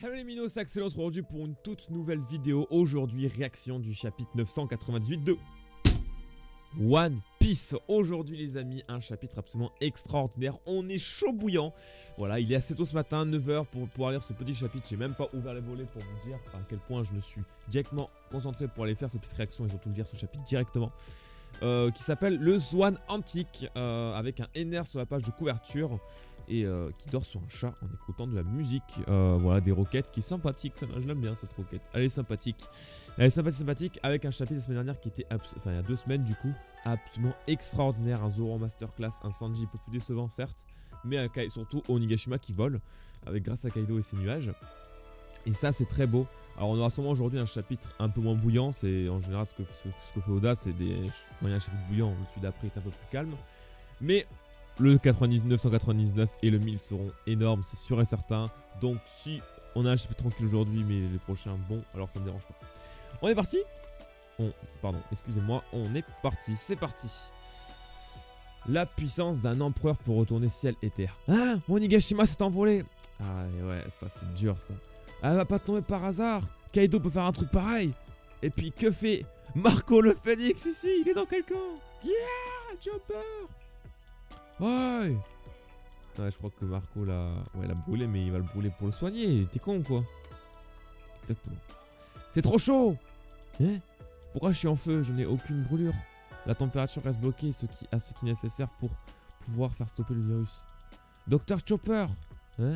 Hello les minos, c'est Axel, on se retrouve aujourd'hui pour une toute nouvelle vidéo. Aujourd'hui, réaction du chapitre 998 de One Piece. Aujourd'hui les amis, un chapitre absolument extraordinaire. On est chaud bouillant. Voilà, il est assez tôt ce matin, 9 h pour pouvoir lire ce petit chapitre. J'ai même pas ouvert les volets pour vous dire à quel point je me suis directement concentré pour aller faire cette petite réaction et surtout lire ce chapitre directement. Qui s'appelle le Swan Antique, avec un NR sur la page de couverture. Et qui dort sur un chat en écoutant de la musique. Voilà, des roquettes qui est sympathique. Je l'aime bien cette roquette. Elle est sympathique. Elle est sympathique avec un chapitre la semaine dernière qui était, enfin il y a 2 semaines du coup, absolument extraordinaire. Un Zoro Masterclass, un Sanji un peu plus décevant certes, mais surtout Onigashima qui vole grâce à Kaido et ses nuages. Et ça c'est très beau. Alors on aura sûrement aujourd'hui un chapitre un peu moins bouillant. C'est en général ce que fait Oda, c'est quand il y a un chapitre bouillant, celui d'après est un peu plus calme. Mais le 999 et le 1000 seront énormes, c'est sûr et certain. Donc si on a un chapitre tranquille aujourd'hui, mais les prochains, bon, alors ça me dérange pas. On est parti. Pardon, excusez-moi, on est parti, c'est parti. La puissance d'un empereur pour retourner ciel et terre. Ah, Onigashima s'est envolé. Ah ouais, ça c'est dur ça. Elle va pas tomber par hasard. Kaido peut faire un truc pareil. Et puis que fait Marco le Phénix ici? Il est dans quel camp? Yeah, Chopper. Ouais. Ouais, je crois que Marco l'a brûlé, mais il va le brûler pour le soigner. T'es con ou quoi? Exactement. C'est trop chaud. Hein? Pourquoi je suis en feu? Je n'ai aucune brûlure. La température reste bloquée, ce qui est nécessaire pour pouvoir faire stopper le virus. Docteur Chopper. Hein?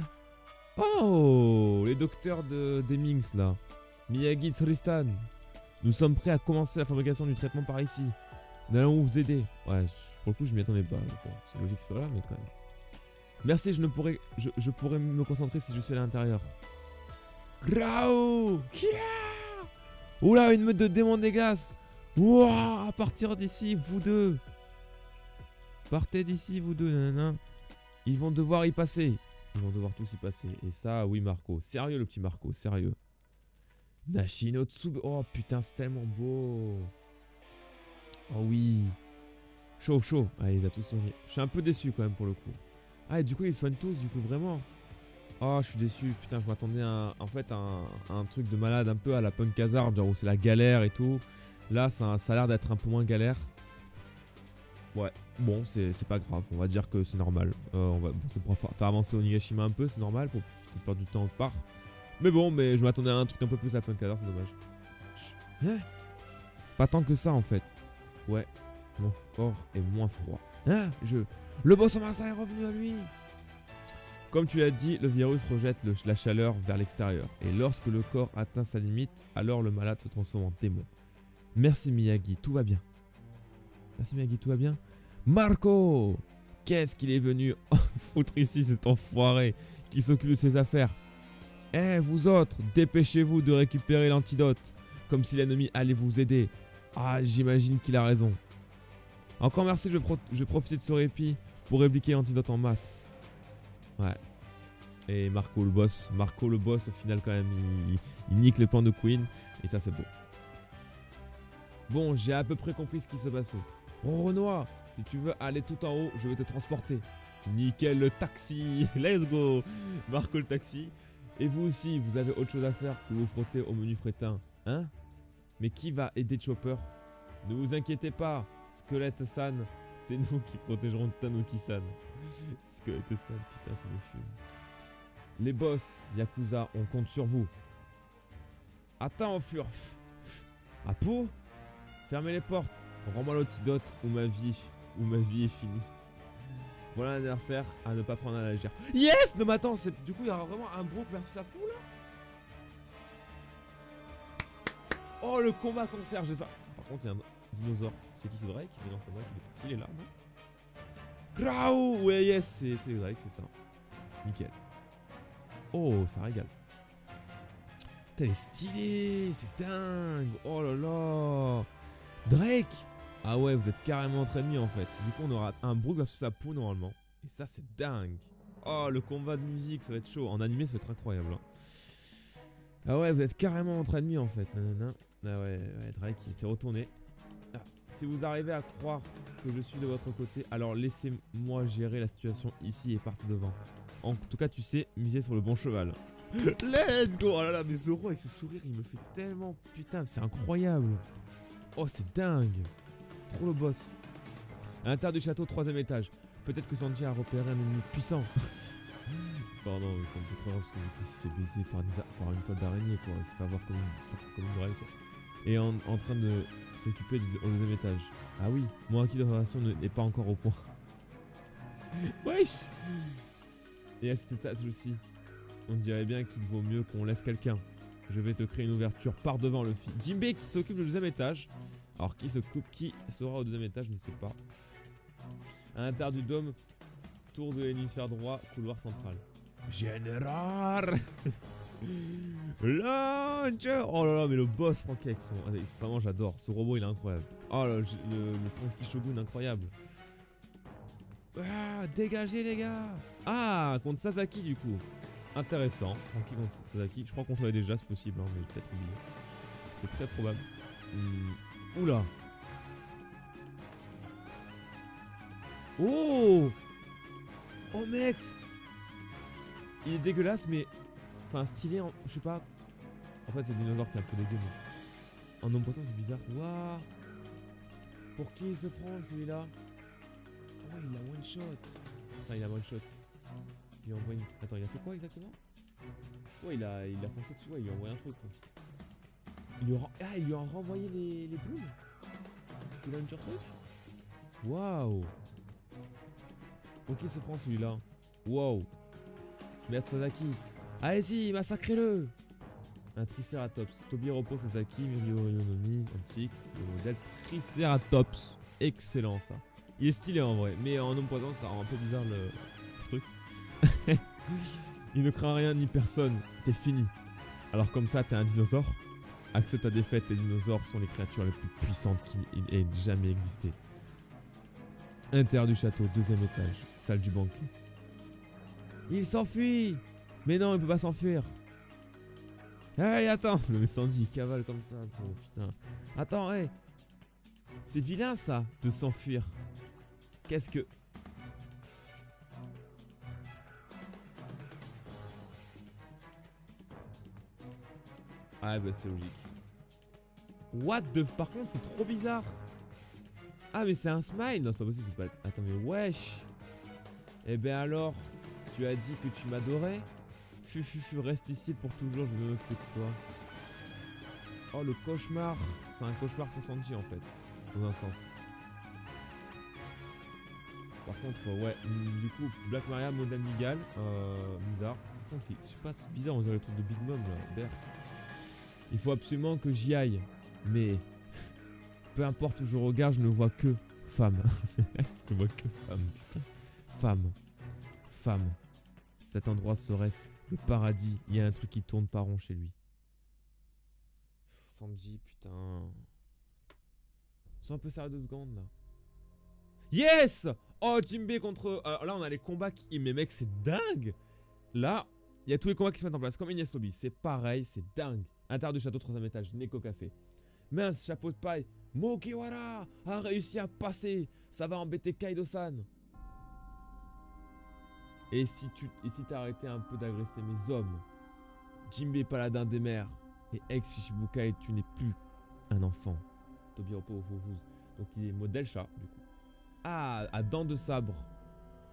Oh, les docteurs des Minx là. Miyagi, Tristan. Nous sommes prêts à commencer la fabrication du traitement par ici. Nous allons vous aider. Ouais, pour le coup, je m'y attendais pas. Bon, c'est logique qu'il soit là, mais quand même. Merci, je pourrais me concentrer si je suis à l'intérieur. Grau! Yeah! Oula, une meute de démons des glaces! Ouah, à partir d'ici, vous deux! Partez d'ici, vous deux, nanana. Ils vont devoir y passer. Ils vont devoir tous y passer. Et ça, oui, Marco. Sérieux, le petit Marco, sérieux. Nashino Tsube. Oh putain, c'est tellement beau. Oh oui. Chaud, chaud. Ah, il a tous soigné. Je suis un peu déçu quand même pour le coup. Ah, et du coup, ils soignent tous, du coup, vraiment. Oh, je suis déçu. Putain, je m'attendais à un truc de malade, un peu à la Punk Hazard, genre où c'est la galère et tout. Là, ça a l'air d'être un peu moins galère. Ouais, bon, c'est pas grave. On va dire que c'est normal. Bon, c'est pour faire avancer Onigashima un peu, c'est normal. Pour peut-être perdre du temps au part. Mais bon, je m'attendais à un truc un peu plus à la Punk Hazard, c'est dommage. Hein? Pas tant que ça, en fait. Ouais. Mon corps est moins froid. Hein? Le boss en massa est revenu à lui. Comme tu l'as dit, le virus rejette la chaleur vers l'extérieur. Et lorsque le corps atteint sa limite, alors le malade se transforme en démon. Merci Miyagi, tout va bien. Merci Miyagi, tout va bien. Marco! Qu'est-ce qu'il est venu foutre ici, cet enfoiré qui s'occupe de ses affaires? Eh, vous autres, dépêchez-vous de récupérer l'antidote. Comme si l'ennemi allait vous aider. Ah, j'imagine qu'il a raison. Encore merci, je vais profiter de ce répit pour répliquer l'antidote en masse. Ouais. Et Marco le boss, au final quand même, il nique les plans de Queen. Et ça c'est beau. Bon, j'ai à peu près compris ce qui se passait. Bon Renoir, si tu veux aller tout en haut, je vais te transporter. Nickel le taxi, let's go. Marco le taxi. Et vous aussi, vous avez autre chose à faire que vous frotter au menu fretin, hein? Mais qui va aider Chopper? Ne vous inquiétez pas, Squelette-san, c'est nous qui protégerons Tanuki-san. Squelette-san, putain, ça me fume. Les boss, Yakuza, on compte sur vous. Attends, Furf. À peau? Fermez les portes. Rends-moi l'antidote ou ma vie est finie. Voilà l'adversaire à ne pas prendre à la légère. Yes! Non mais attends, du coup il y aura vraiment un Brook versus Apu là? Oh le combat concert, j'espère. Par contre il y a un dinosaure. C'est qui? C'est Drake? Mais non, c'est Drake, il est là, non? Grau! Ouais, yes, c'est Drake, c'est ça. Nickel. Oh, ça régale. Putain, elle est stylée, c'est dingue. Oh là là. Drake! Ah ouais, vous êtes carrément entre ennemis en fait. Du coup, on aura un Brook versus Apu normalement. Et ça, c'est dingue. Oh, le combat de musique, ça va être chaud. En animé, ça va être incroyable. Hein. Ah ouais, vous êtes carrément entre ennemis en fait. Nanana. Ah ouais, Drake, il s'est retourné. Ah, si vous arrivez à croire que je suis de votre côté, alors laissez-moi gérer la situation ici et partez devant. En tout cas, tu sais, miser sur le bon cheval. Let's go. Oh là là, mais Zoro avec ce sourire, il me fait tellement... Putain, c'est incroyable. Oh, c'est dingue. Trop le boss. À l'intérieur du château, 3ème étage. Peut-être que Sanji a repéré un ennemi puissant. Pardon, ça me fait trop rire parce que du coup il se fait baiser par une toile d'araignée quoi. Il se fait avoir comme une vraie quoi. Et en train de s'occuper au 2ème étage. Ah oui, mon acquis de relation n'est pas encore au point. Wesh. Et à cet étage aussi, on dirait bien qu'il vaut mieux qu'on laisse quelqu'un. Je vais te créer une ouverture par devant le fil. Jinbei qui s'occupe du 2ème étage. Alors qui sera au 2ème étage, je ne sais pas. À l'intérieur du dôme, tour de l'hémisphère droit, couloir central. Général. Launcher. Oh là là, mais le boss Franky avec son... Vraiment j'adore, ce robot il est incroyable. Oh là, le Franky Shogun incroyable. Ah, dégagez les gars. Ah, contre Sasaki du coup. Intéressant, Franky contre Sasaki. Je crois qu'on l'avait déjà, c'est possible, hein, mais j'ai peut-être oublié. C'est très probable. Oula. Oh. Oh mec. Il est dégueulasse mais... Enfin stylé, je sais pas. En fait c'est le dinosaure qui est un peu dégueu mais... En homme poisson c'est bizarre. Waouh. Pour qui il se prend celui-là? Oh ouais il a one shot. Enfin il a one shot. Il a envoyé une... Attends il a fait quoi exactement? Ouais il a foncé dessus, ouais il a envoyé un truc quoi. Il lui a renvoyé les boules. C'est launcher truc. Waouh. Pour qui se prend celui-là? Waouh. Merde Sasaki. Allez-y, massacrez-le. Un Triceratops. Tobiropo Sasaki, Mirio-Yonomi, antique. Le modèle Triceratops. Excellent ça. Il est stylé en vrai. Mais en homme poison, ça rend un peu bizarre le truc. Il ne craint rien ni personne. T'es fini. Alors comme ça, t'es un dinosaure. Accepte ta défaite. Les dinosaures sont les créatures les plus puissantes qui aient jamais existé. Intérieur du château, 2ème étage. Salle du banquet. Il s'enfuit. Mais non, il peut pas s'enfuir. Hey, attends. Mais Sandy, il cavale comme ça. Oh, putain. Attends, hey. C'est vilain, ça, de s'enfuir. Qu'est-ce que... Ah, bah, c'était logique. What the... Par contre, c'est trop bizarre. Ah, mais c'est un smile. Non, c'est pas possible. Pas... Attends, mais wesh. Eh ben alors... Tu as dit que tu m'adorais. Reste ici pour toujours, je veux m'occuper de toi. Oh le cauchemar. C'est un cauchemar pour Sanji en fait. Dans un sens. Par contre, ouais, du coup, Black Maria, modèle Migal. Bizarre. Par contre, je sais pas, c'est bizarre, on dirait le truc de Big Mom là. Berk. Il faut absolument que j'y aille. Mais peu importe où je regarde, je ne vois que femme. Je ne vois que femme, putain. Femme. Femme. Cet endroit serait-ce le paradis? Il y a un truc qui tourne pas rond chez lui. Sanji, putain. Sois un peu sérieux 2 secondes là. Yes! Oh, Jinbei contre... Alors là, on a les combats qui... Mais mec, c'est dingue! Là, il y a tous les combats qui se mettent en place. Comme Ines Lobby, c'est pareil, c'est dingue. Intérieur du château, 3ème étage, Neko Café. Mince, chapeau de paille. Mugiwara a réussi à passer. Ça va embêter Kaido-san. Et si t'as arrêté un peu d'agresser mes hommes, Jinbei paladin des mers et ex-Shichibukai, tu n'es plus un enfant. Tobiropo Fufuz. Donc il est modèle chat du coup. Ah, à dents de sabre.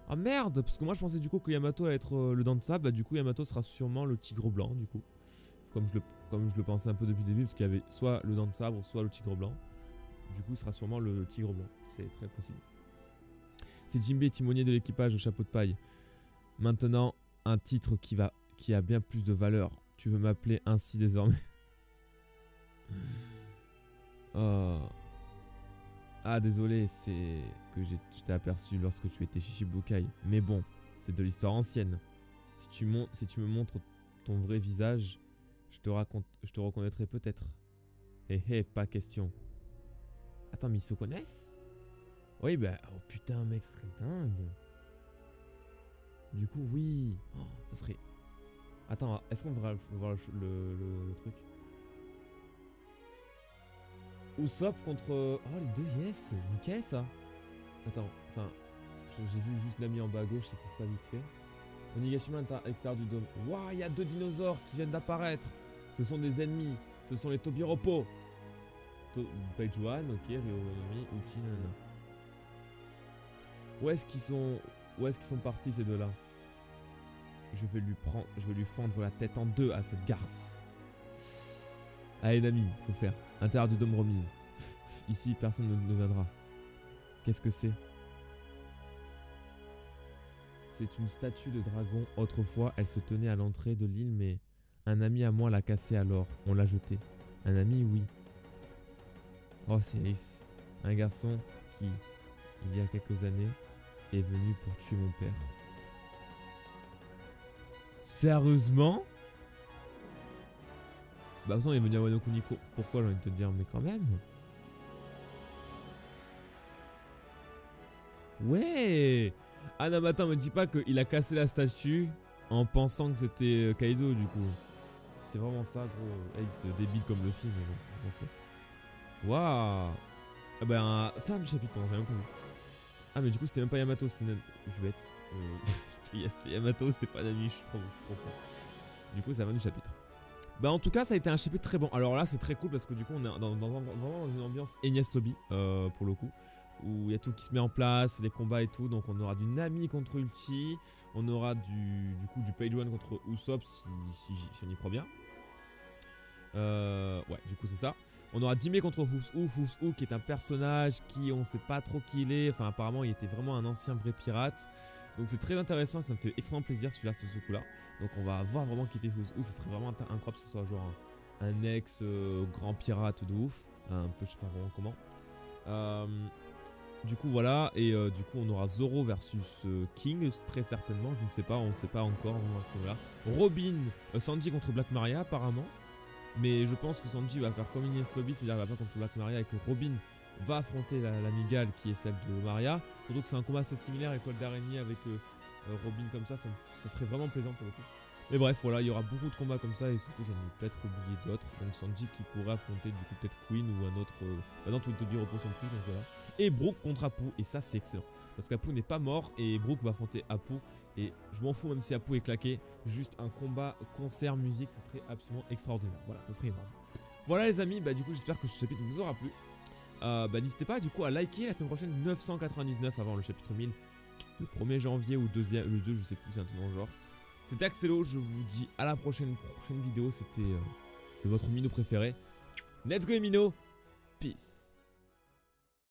Ah merde, parce que moi je pensais du coup que Yamato allait être le dent de sabre. Bah du coup Yamato sera sûrement le tigre blanc du coup. Comme je le pensais un peu depuis le début, parce qu'il y avait soit le dent de sabre, soit le tigre blanc. Du coup, ce sera sûrement le tigre blanc. C'est très possible. C'est Jinbei, timonier de l'équipage au chapeau de paille. Maintenant, un titre qui a bien plus de valeur. Tu veux m'appeler ainsi désormais? Oh. Ah, désolé, c'est que je t'ai aperçu lorsque tu étais Shichibukai. Mais bon, c'est de l'histoire ancienne. Si tu me montres ton vrai visage, je te reconnaîtrai peut-être. Hé hé, pas question. Attends, mais ils se connaissent? Oui, bah, oh putain, mec, ce serait dingue. Du coup, oui. Oh, ça serait... Attends, est-ce qu'on va voir le truc? Usopp contre... Oh, les deux, yes. Nickel, ça. Attends, enfin... J'ai vu juste l'ami en bas à gauche, c'est pour ça, vite fait. Onigashima à l'extérieur du dôme. Waouh, il y a 2 dinosaures qui viennent d'apparaître. Ce sont des ennemis. Ce sont les Tobiropo. Page 1, ok, Ryonomi, Uchi, nanana. Où est-ce qu'ils sont partis ces deux-là? Je vais lui fendre la tête en deux à cette garce. Allez Nami, faut faire. Intérieur du dôme remise. Ici, personne ne viendra. Qu'est-ce que c'est? C'est une statue de dragon. Autrefois, elle se tenait à l'entrée de l'île, mais un ami à moi l'a cassée alors. On l'a jetée. Un ami, oui. Oh, Céris. Un garçon qui, il y a quelques années, est venu pour tuer mon père. Sérieusement? Bah, de toute façon, il est venu à Wano Kuni. Pourquoi, j'ai envie de te dire, mais quand même. Ouais! Ah non, mais attends, me dis pas qu'il a cassé la statue en pensant que c'était Kaido, du coup. C'est vraiment ça, gros. Ace débile comme le film, mais bon, on s'en fout. Waouh! Ah ben, fin du chapitre, j'ai rien compris. Ah, mais du coup, c'était même pas Yamato, c'était Nami. Je suis bête. C'était Yamato, c'était pas Nami, je suis trop con. Du coup, c'est la fin du chapitre. Bah, en tout cas, ça a été un chapitre très bon. Alors là, c'est très cool parce que du coup, on est vraiment dans une ambiance Enies Lobby, pour le coup. Où il y a tout qui se met en place, les combats et tout. Donc, on aura du Nami contre Ulti. On aura du Page 1 contre Usopp, si on y croit bien. Ouais, du coup, c'est ça. On aura Dime contre Fusou qui est un personnage qui on sait pas trop qui il est. Enfin, apparemment, il était vraiment un ancien vrai pirate. Donc, c'est très intéressant. Ça me fait extrêmement plaisir celui-là, ce coup-là. Donc, on va voir vraiment qui était Fusou. Ça serait vraiment incroyable que ce soit genre un ex grand pirate de ouf. Un peu, je sais pas vraiment comment. Du coup, voilà. Et du coup, on aura Zoro versus King, très certainement. Je ne sais pas, on ne sait pas encore. Robin, Sanji contre Black Maria, apparemment. Mais je pense que Sanji va faire comme Enies Lobby, c'est-à-dire qu'il va pas contre Black Maria et que Robin va affronter la Migale qui est celle de Maria. Surtout que c'est un combat assez similaire, école d'araignée avec Robin comme ça serait vraiment plaisant pour le coup. Mais bref, voilà, il y aura beaucoup de combats comme ça et surtout j'en ai peut-être oublié d'autres. Donc Sanji qui pourrait affronter du coup peut-être Queen ou un autre... non, tous les Tobiropo sont plus, donc voilà. Et Brook contre Apu, et ça c'est excellent. Parce qu'Apu n'est pas mort et Brook va affronter Apu. Et je m'en fous même si Apu est claqué, juste un combat, concert, musique, ça serait absolument extraordinaire. Voilà, ça serait énorme. Voilà les amis, bah du coup j'espère que ce chapitre vous aura plu. Bah n'hésitez pas du coup à liker la semaine prochaine 999 avant le chapitre 1000. Le 1er janvier ou le 2, je sais plus, c'est un truc dans le genre. C'était Axelo, je vous dis à la prochaine vidéo, c'était votre Mino préféré. Let's go Mino, peace.